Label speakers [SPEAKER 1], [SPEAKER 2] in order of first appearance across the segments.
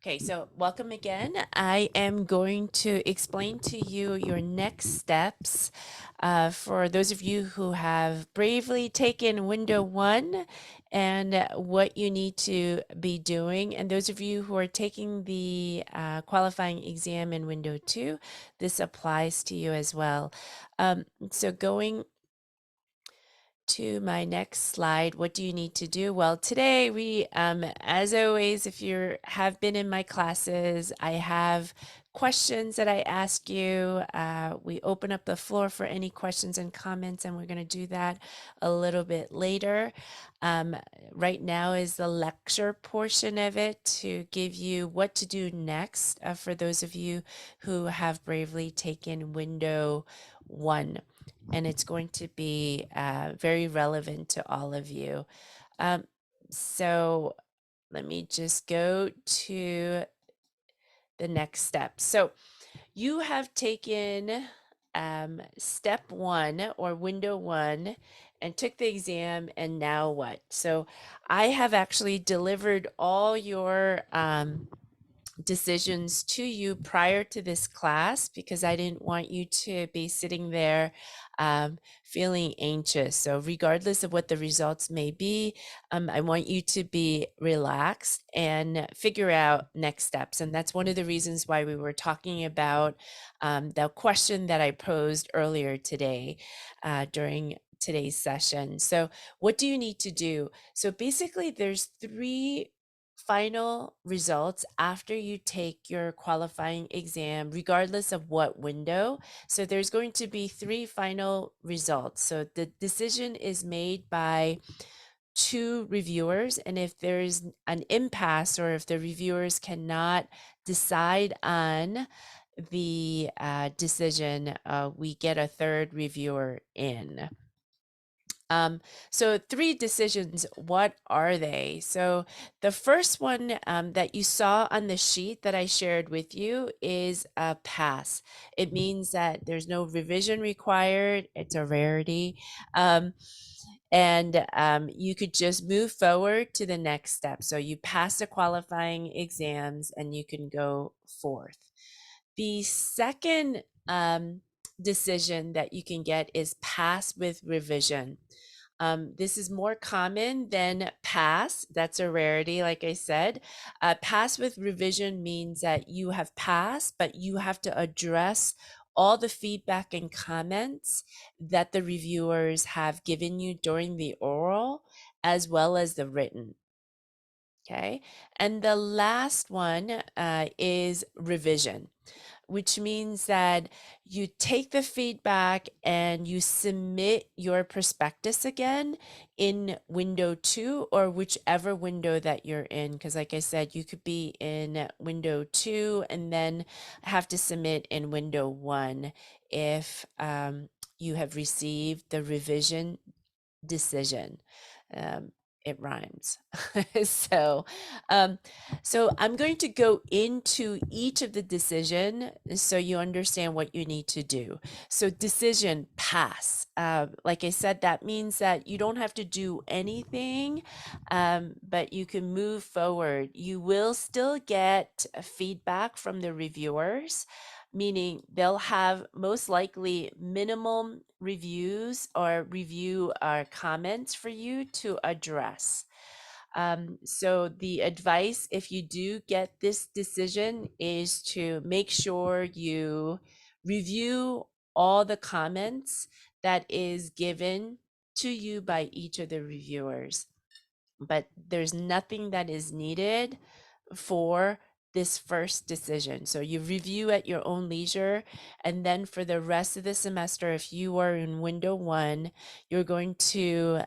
[SPEAKER 1] Okay, so welcome again. I am going to explain to you your next steps for those of you who have bravely taken window one and what you need to be doing. And those of you who are taking the qualifying exam in window two, this applies to you as well. So going to my next slide, what do you need to do? Well, today we, as always, if you have been in my classes, I have questions that I ask you. We open up the floor for any questions and comments, and we're going to do that a little bit later. Um, right now is the lecture portion of it to give you what to do next for those of you who have bravely taken window one, and it's going to be very relevant to all of you. So let me just go to the next step. So you have taken step one or window one and took the exam, and now what? So I have actually delivered all your decisions to you prior to this class because I didn't want you to be sitting there feeling anxious. So, regardless of what the results may be, I want you to be relaxed and figure out next steps. And that's one of the reasons why we were talking about the question that I posed earlier today during today's session. So, what do you need to do? So, basically, there's three final results after you take your qualifying exam, regardless of what window. So there's going to be three final results. So the decision is made by two reviewers. And if there's an impasse or if the reviewers cannot decide on the decision, we get a third reviewer in. So three decisions, what are they? So the first one that you saw on the sheet that I shared with you is a pass. It means that there's no revision required. It's a rarity. And you could just move forward to the next step. So you pass the qualifying exams and you can go forth. The second decision that you can get is pass with revision. This is more common than pass. That's a rarity, like I said. Pass with revision means that you have passed, but you have to address all the feedback and comments that the reviewers have given you during the oral as well as the written. Okay. And the last one is revision, which means that you take the feedback and you submit your prospectus again in window two or whichever window that you're in. Because, like I said, you could be in window two and then have to submit in window one if you have received the revision decision. Um, it rhymes. so, um, so I'm going to go into each of the decision so you understand what you need to do. So decision pass. Like I said, that means that you don't have to do anything, but you can move forward. You will still get feedback from the reviewers, meaning they'll have most likely minimum reviews or review comments for you to address. So the advice, if you do get this decision, is to make sure you review all the comments that is given to you by each of the reviewers. But there's nothing that is needed for this first decision. So you review at your own leisure. And then for the rest of the semester, if you are in window one, you're going to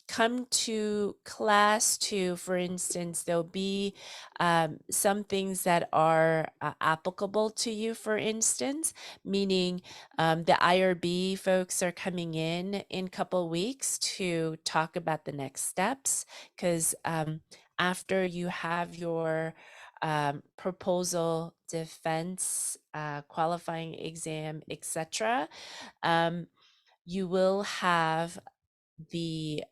[SPEAKER 1] come to class two. For instance, there'll be some things that are applicable to you, for instance, meaning the IRB folks are coming in a couple weeks to talk about the next steps because after you have your proposal, defense, qualifying exam, etc., you will have the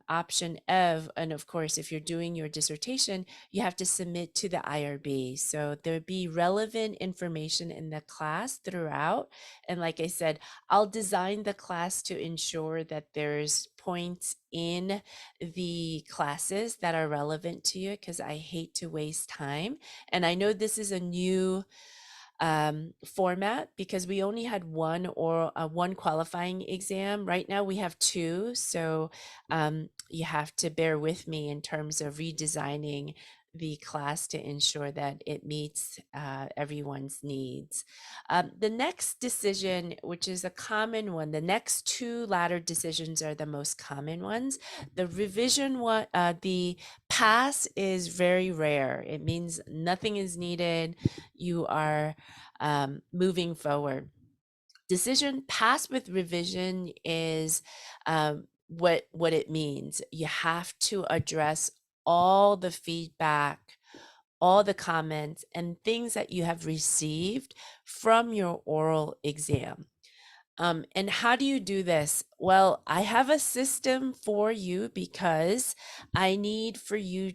[SPEAKER 1] option of, and of course, if you're doing your dissertation, you have to submit to the IRB. So there'll be relevant information in the class throughout. And like I said, I'll design the class to ensure that there's points in the classes that are relevant to you, because I hate to waste time. And I know this is a new format because we only had one qualifying exam. Right now we have two, so you have to bear with me in terms of redesigning the class to ensure that it meets everyone's needs. The next decision, which is a common one, the next two ladder decisions are the most common ones. The revision one, the pass is very rare. It means nothing is needed. You are moving forward. Decision pass with revision is what it means. You have to address all the feedback, all the comments, and things that you have received from your oral exam. And how do you do this? Well, I have a system for you because I need for you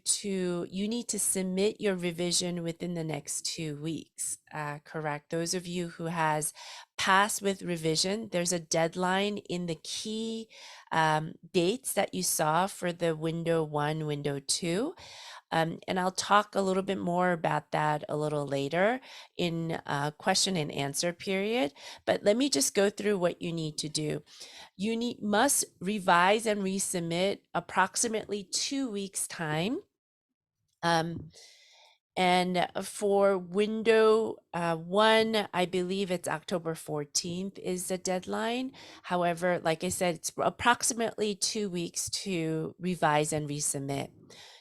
[SPEAKER 1] need to submit your revision within the next 2 weeks. Correct. Those of you who has passed with revision, there's a deadline in the key dates that you saw for the window 1, window 2. And I'll talk a little bit more about that a little later in question and answer period. But let me just go through what you need to do. You must revise and resubmit approximately 2 weeks time. And for window 1, I believe it's October 14th is the deadline. However, like I said, it's approximately 2 weeks to revise and resubmit.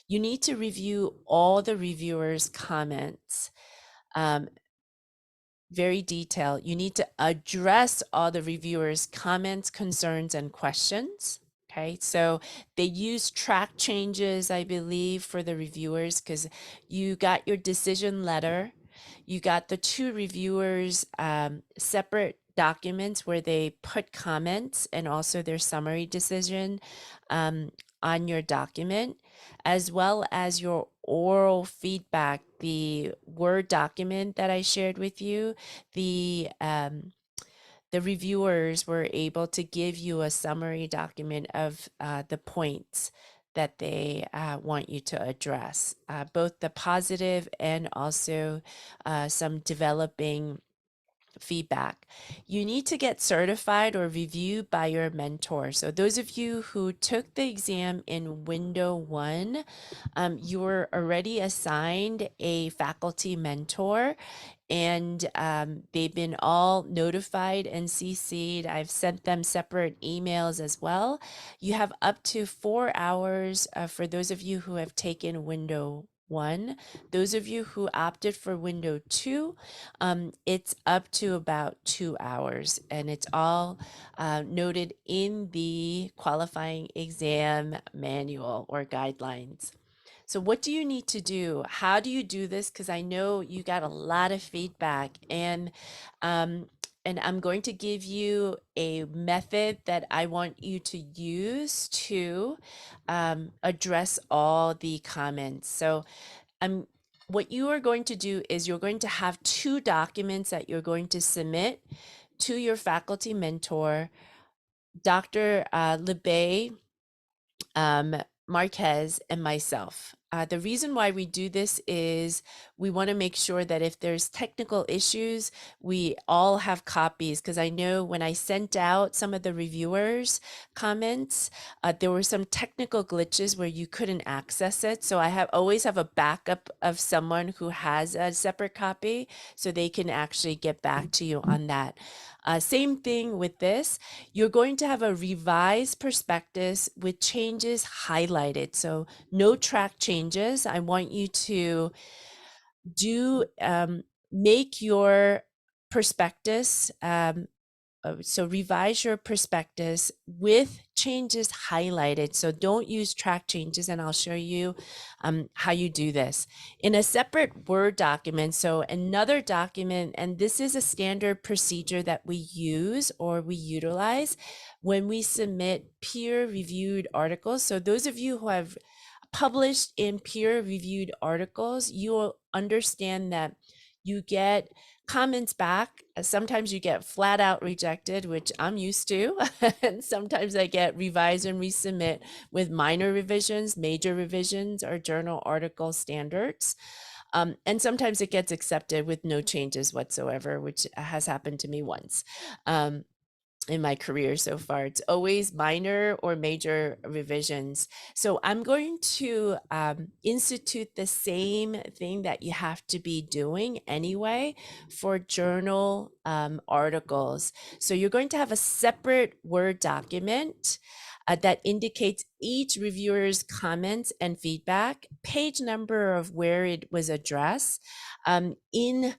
[SPEAKER 1] You need to review all the reviewers' comments, very detailed. You need to address all the reviewers' comments, concerns, and questions. Okay, so they use track changes, I believe, for the reviewers because you got your decision letter. You got the two reviewers' separate documents where they put comments and also their summary decision on your document, as well as your oral feedback, the Word document that I shared with you. The reviewers were able to give you a summary document of the points that they want you to address, both the positive and also some developing feedback. You need to get certified or reviewed by your mentor. So those of you who took the exam in window 1, you were already assigned a faculty mentor, and they've been all notified and CC'd. I've sent them separate emails as well. You have up to 4 hours for those of you who have taken window 1. Those of you who opted for window 2, it's up to about 2 hours, and it's all noted in the qualifying exam manual or guidelines. So what do you need to do? How do you do this? Because I know you got a lot of feedback, um, and I'm going to give you a method that I want you to use to address all the comments. So I'm what you are going to do is you're going to have two documents that you're going to submit to your faculty mentor, Dr. LeBay um, Marquez, and myself. The reason why we do this is we want to make sure that if there's technical issues, we all have copies. Because I know when I sent out some of the reviewers' comments, there were some technical glitches where you couldn't access it. So I have always have a backup of someone who has a separate copy, so they can actually get back to you on that. Same thing with this. You're going to have a revised prospectus with changes highlighted. So no track changes. I want you to do make your prospectus So revise your prospectus with changes highlighted. So don't use track changes, and I'll show you how you do this in a separate Word document. So another document, and this is a standard procedure that we use or we utilize when we submit peer-reviewed articles. So those of you who have published in peer-reviewed articles, you will understand that you get comments back. Sometimes you get flat out rejected, which I'm used to. And sometimes I get revise and resubmit with minor revisions, major revisions, or journal article standards. And sometimes it gets accepted with no changes whatsoever, which has happened to me once. In my career so far. It's always minor or major revisions. So I'm going to institute the same thing that you have to be doing anyway for journal articles. So you're going to have a separate Word document that indicates each reviewer's comments and feedback, page number of where it was addressed, in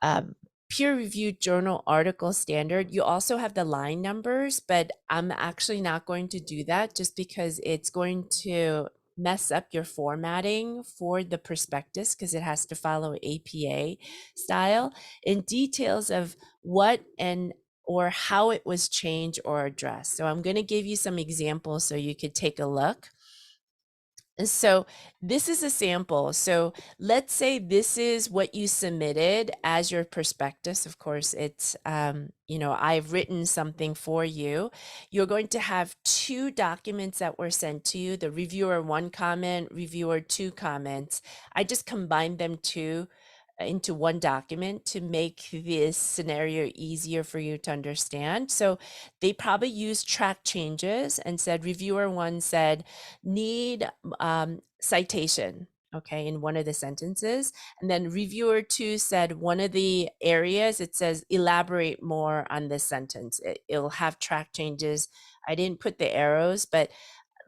[SPEAKER 1] um, peer-reviewed journal article standard. You also have the line numbers, but I'm actually not going to do that just because it's going to mess up your formatting for the prospectus because it has to follow APA style, and details of what and or how it was changed or addressed. So I'm going to give you some examples so you could take a look. So this is a sample. So let's say this is what you submitted as your prospectus. Of course, it's, I've written something for you. You're going to have two documents that were sent to you, the reviewer 1 comment, reviewer 2 comments. I just combined them into one document to make this scenario easier for you to understand. So they probably used track changes and said, reviewer 1 said, need citation, okay, in one of the sentences. And then reviewer 2 said one of the areas, it says, elaborate more on this sentence. It'll have track changes. I didn't put the arrows, but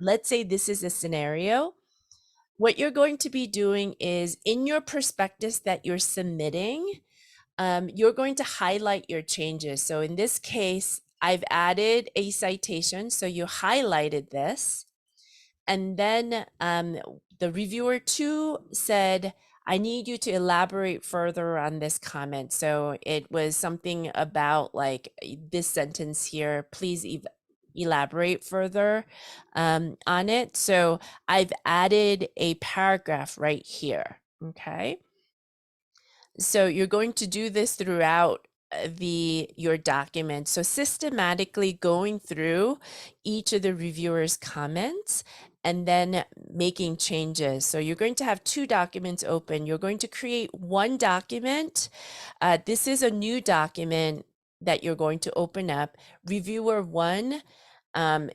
[SPEAKER 1] let's say this is a scenario. What you're going to be doing is in your prospectus that you're submitting, you're going to highlight your changes. So in this case, I've added a citation. So you highlighted this. And then the reviewer 2 said, I need you to elaborate further on this comment. So it was something about like this sentence here, please elaborate further on it. So I've added a paragraph right here, okay? So you're going to do this throughout your document. So systematically going through each of the reviewer's comments and then making changes. So you're going to have two documents open. You're going to create one document. This is a new document that you're going to open up. Reviewer 1,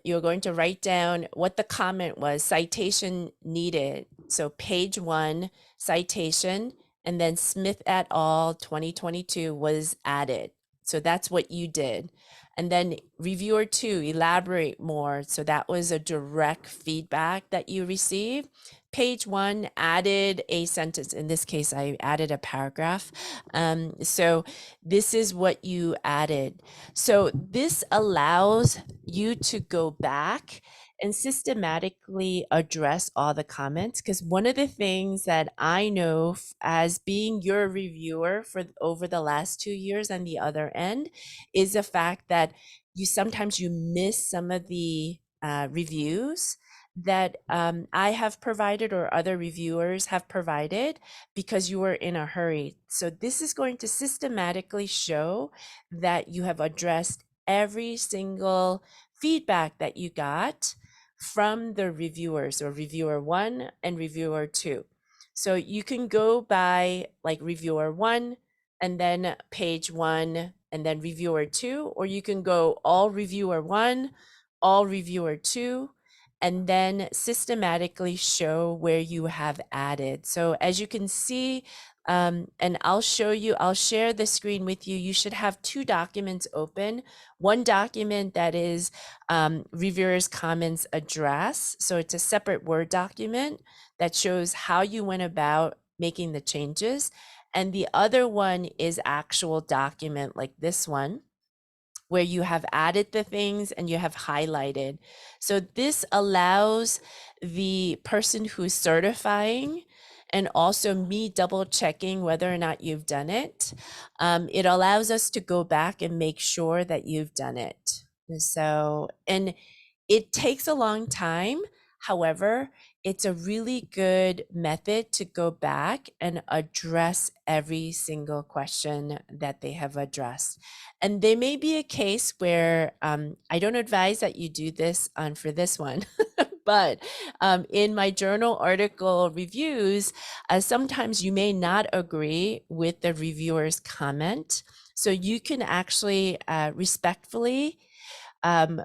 [SPEAKER 1] you're going to write down what the comment was, citation needed. So page 1, citation, and then Smith et al. 2022 was added. So that's what you did. And then reviewer 2, elaborate more. So that was a direct feedback that you received. Page 1 added a sentence. In this case, I added a paragraph. So this is what you added. So this allows you to go back and systematically address all the comments, because one of the things that I know as being your reviewer for over the last 2 years on the other end is the fact that sometimes you miss some of the reviews that I have provided or other reviewers have provided because you were in a hurry. So this is going to systematically show that you have addressed every single feedback that you got from the reviewers, or reviewer 1 and reviewer 2. So you can go by like reviewer 1 and then page 1 and then reviewer 2, or you can go all reviewer 1, all reviewer 2, and then systematically show where you have added. So as you can see, and I'll share the screen with you. You should have two documents open. One document that is reviewer's comments address. So it's a separate Word document that shows how you went about making the changes. And the other one is actual document like this one where you have added the things and you have highlighted. So this allows the person who's certifying and also me double checking whether or not you've done it. It allows us to go back and make sure that you've done it. So, and it takes a long time. However, it's a really good method to go back and address every single question that they have addressed. And there may be a case where I don't advise that you do this for this one, but in my journal article reviews, sometimes you may not agree with the reviewer's comment. So you can actually respectfully um,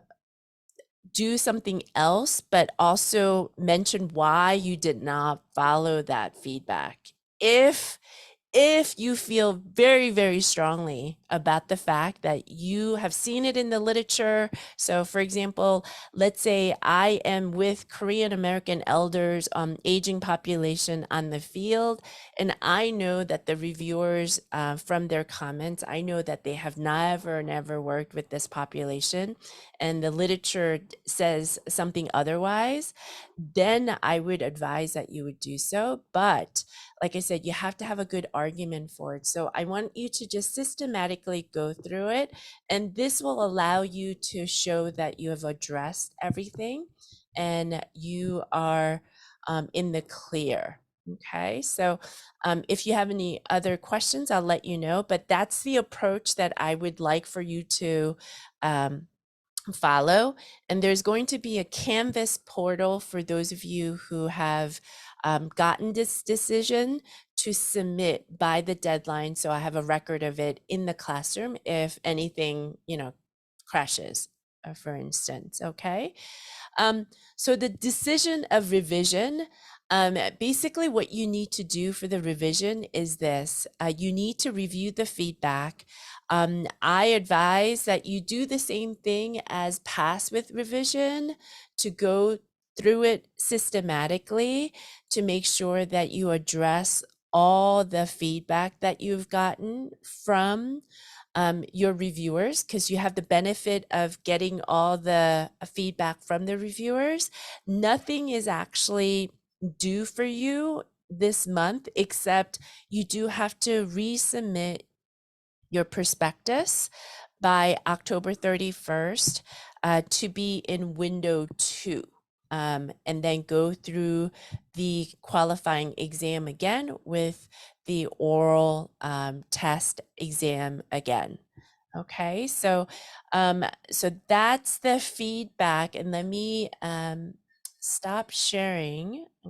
[SPEAKER 1] do something else, but also mention why you did not follow that feedback. If you feel very, very strongly about the fact that you have seen it in the literature. So, for example, let's say I am with Korean American elders on aging population on the field, and I know that the reviewers, from their comments, I know that they have never worked with this population, and the literature says something otherwise, then I would advise that you would do so. But like I said, you have to have a good argument for it. So I want you to just systematically go through it. And this will allow you to show that you have addressed everything and you are in the clear. Okay, so if you have any other questions, I'll let you know. But that's the approach that I would like for you to follow. And there's going to be a Canvas portal for those of you who have gotten this decision to submit by the deadline. So I have a record of it in the classroom if anything, crashes, for instance. Okay. So the decision of revision, basically what you need to do for the revision is this. You need to review the feedback. I advise that you do the same thing as pass with revision, to go through it systematically to make sure that you address all the feedback that you've gotten from your reviewers, because you have the benefit of getting all the feedback from the reviewers. Nothing is actually due for you this month, except you do have to resubmit your prospectus by October 31st to be in window 2. And then go through the qualifying exam again with the oral test exam again. Okay, so so that's the feedback, and let me stop sharing.